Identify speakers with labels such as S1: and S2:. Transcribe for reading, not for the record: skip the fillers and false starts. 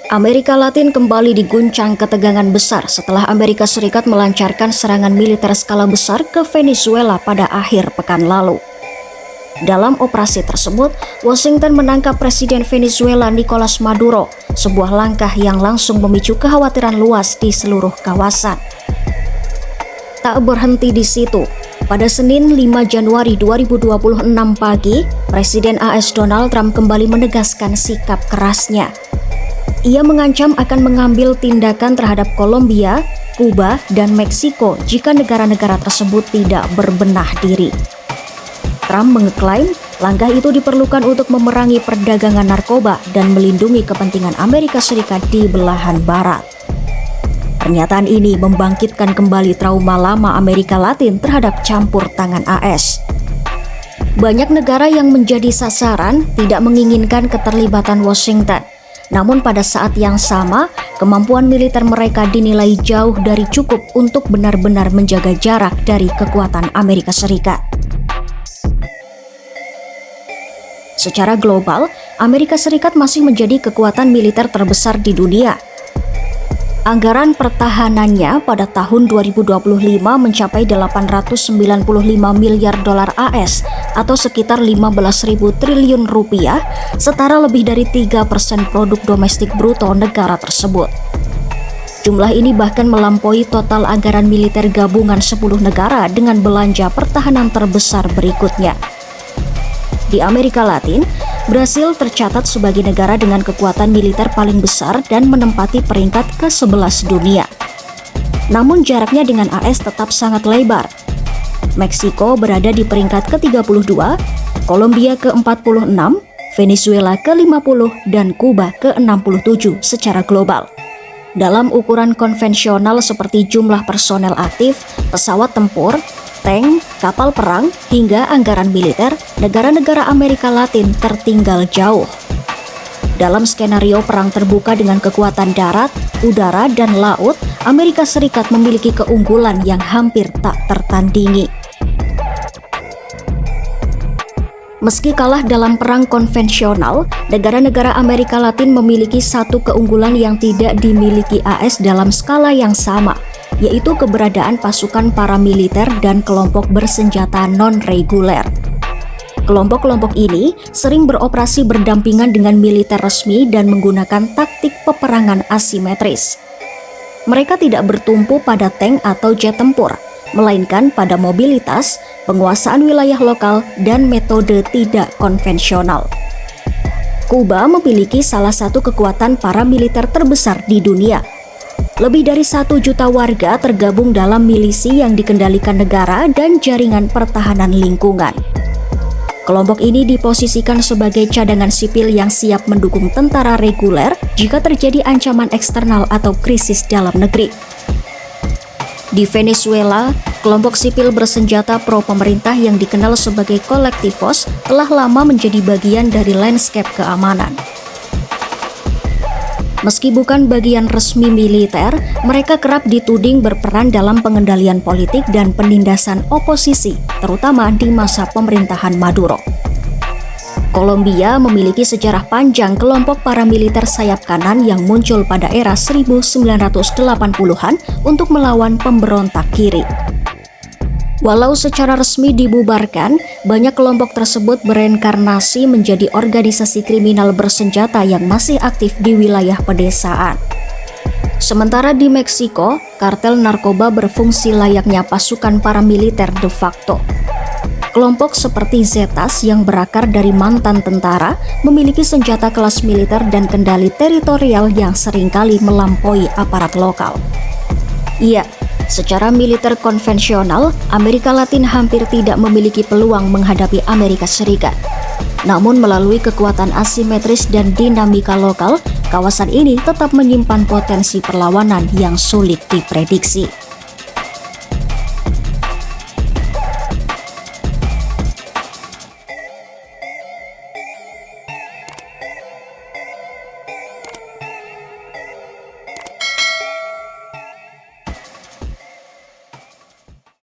S1: Amerika Latin kembali diguncang ketegangan besar setelah Amerika Serikat melancarkan serangan militer skala besar ke Venezuela pada akhir pekan lalu. Dalam operasi tersebut, Washington menangkap Presiden Venezuela Nicolas Maduro, sebuah langkah yang langsung memicu kekhawatiran luas di seluruh kawasan. Tak berhenti di situ, pada Senin 5 Januari 2026 pagi, Presiden AS Donald Trump kembali menegaskan sikap kerasnya. Ia mengancam akan mengambil tindakan terhadap Kolombia, Kuba, dan Meksiko jika negara-negara tersebut tidak berbenah diri. Trump mengklaim langkah itu diperlukan untuk memerangi perdagangan narkoba dan melindungi kepentingan Amerika Serikat di belahan barat. Pernyataan ini membangkitkan kembali trauma lama Amerika Latin terhadap campur tangan AS. Banyak negara yang menjadi sasaran tidak menginginkan keterlibatan Washington. Namun pada saat yang sama, kemampuan militer mereka dinilai jauh dari cukup untuk benar-benar menjaga jarak dari kekuatan Amerika Serikat. Secara global, Amerika Serikat masih menjadi kekuatan militer terbesar di dunia. Anggaran pertahanannya pada tahun 2025 mencapai 895 miliar dolar AS atau sekitar 15.000 triliun rupiah, setara lebih dari 3% produk domestik bruto negara tersebut. Jumlah ini bahkan melampaui total anggaran militer gabungan 10 negara dengan belanja pertahanan terbesar berikutnya. Di Amerika Latin, Brasil tercatat sebagai negara dengan kekuatan militer paling besar dan menempati peringkat ke-11 dunia. Namun jaraknya dengan AS tetap sangat lebar. Meksiko berada di peringkat ke-32, Kolombia ke-46, Venezuela ke-50, dan Kuba ke-67 secara global. Dalam ukuran konvensional seperti jumlah personel aktif, pesawat tempur, tank, kapal perang, hingga anggaran militer, negara-negara Amerika Latin tertinggal jauh. Dalam skenario perang terbuka dengan kekuatan darat, udara, dan laut, Amerika Serikat memiliki keunggulan yang hampir tak tertandingi. Meski kalah dalam perang konvensional, negara-negara Amerika Latin memiliki satu keunggulan yang tidak dimiliki AS dalam skala yang sama, yaitu keberadaan pasukan paramiliter dan kelompok bersenjata non-reguler. Kelompok-kelompok ini sering beroperasi berdampingan dengan militer resmi dan menggunakan taktik peperangan asimetris. Mereka tidak bertumpu pada tank atau jet tempur, melainkan pada mobilitas, penguasaan wilayah lokal, dan metode tidak konvensional. Kuba memiliki salah satu kekuatan paramiliter terbesar di dunia. Lebih dari 1 juta warga tergabung dalam milisi yang dikendalikan negara dan jaringan pertahanan lingkungan. Kelompok ini diposisikan sebagai cadangan sipil yang siap mendukung tentara reguler jika terjadi ancaman eksternal atau krisis dalam negeri. Di Venezuela, kelompok sipil bersenjata pro-pemerintah yang dikenal sebagai kolektivos telah lama menjadi bagian dari landscape keamanan. Meski bukan bagian resmi militer, mereka kerap dituding berperan dalam pengendalian politik dan penindasan oposisi, terutama di masa pemerintahan Maduro. Kolombia memiliki sejarah panjang kelompok paramiliter sayap kanan yang muncul pada era 1980-an untuk melawan pemberontak kiri. Walau secara resmi dibubarkan, banyak kelompok tersebut bereinkarnasi menjadi organisasi kriminal bersenjata yang masih aktif di wilayah pedesaan. Sementara di Meksiko, kartel narkoba berfungsi layaknya pasukan paramiliter de facto. Kelompok seperti Zetas yang berakar dari mantan tentara memiliki senjata kelas militer dan kendali teritorial yang seringkali melampaui aparat lokal. Iya, secara militer konvensional, Amerika Latin hampir tidak memiliki peluang menghadapi Amerika Serikat. Namun melalui kekuatan asimetris dan dinamika lokal, kawasan ini tetap menyimpan potensi perlawanan yang sulit diprediksi.